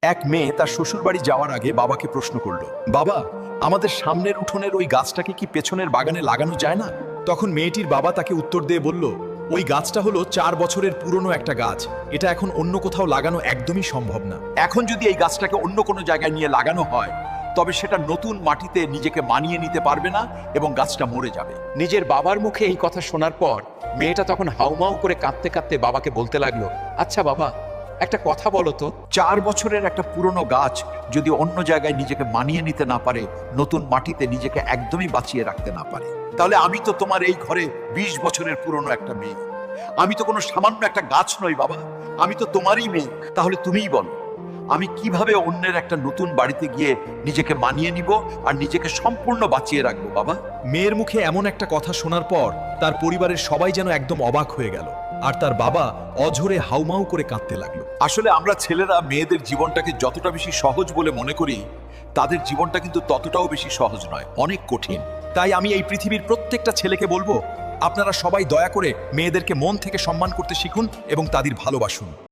এক মেয়ে তার শ্বশুরবাড়ি যাওয়ার আগে বাবাকে প্রশ্ন করলো, বাবা, আমাদের সামনের উঠোনের ওই গাছটাকে কি পেছনের বাগানে লাগানো যায় না? তখন মেয়েটির বাবা তাকে উত্তর দিয়ে বলল, ওই গাছটা হলো 4 বছরের পুরনো একটা গাছ, এটা এখন অন্য কোথাও লাগানো একদমই সম্ভব না। এখন যদি এই গাছটাকে অন্য কোনো জায়গায় নিয়ে লাগানো হয়, তবে সেটা নতুন মাটিতে নিজেকে মানিয়ে নিতে পারবে না এবং গাছটা মরে যাবে। নিজের বাবার মুখে এই কথা শোনার পর মেয়েটা তখন হাউমাউ করে কাঁদতে কাঁদতে বাবাকে বলতে লাগলো, আচ্ছা বাবা, একটা কথা বলো তো। 4 বছরের একটা পুরনো গাছ যদি অন্য জায়গায় নিজেকে মানিয়ে নিতে না পারে, নতুন মাটিতে নিজেকে একদমই বাঁচিয়ে রাখতে না পারে, তাহলে আমি তো তোমার এই ঘরে 20 বছরের পুরনো একটা মেয়ে। আমি তো কোনো সামান্য একটা গাছ নই বাবা, আমি তো তোমারই মেয়ে। তাহলে তুমিই বলো, আমি কিভাবে অন্যের একটা নতুন বাড়িতে গিয়ে নিজেকে মানিয়ে নিব আর নিজেকে সম্পূর্ণ বাঁচিয়ে রাখবো বাবা? মেয়ের মুখে এমন একটা কথা শোনার পর তার পরিবারের সবাই যেন একদম অবাক হয়ে গেল, আর তার বাবা অঝরে হাউমাউ করে কাঁদতে লাগলো। আসলে আমরা ছেলেরা মেয়েদের জীবনটাকে যতটা বেশি সহজ বলে মনে করি, তাদের জীবনটা কিন্তু ততটাও বেশি সহজ নয়, অনেক কঠিন। তাই আমি এই পৃথিবীর প্রত্যেকটা ছেলেকে বলবো, আপনারা সবাই দয়া করে মেয়েদেরকে মন থেকে সম্মান করতে শিখুন এবং তাদের ভালোবাসুন।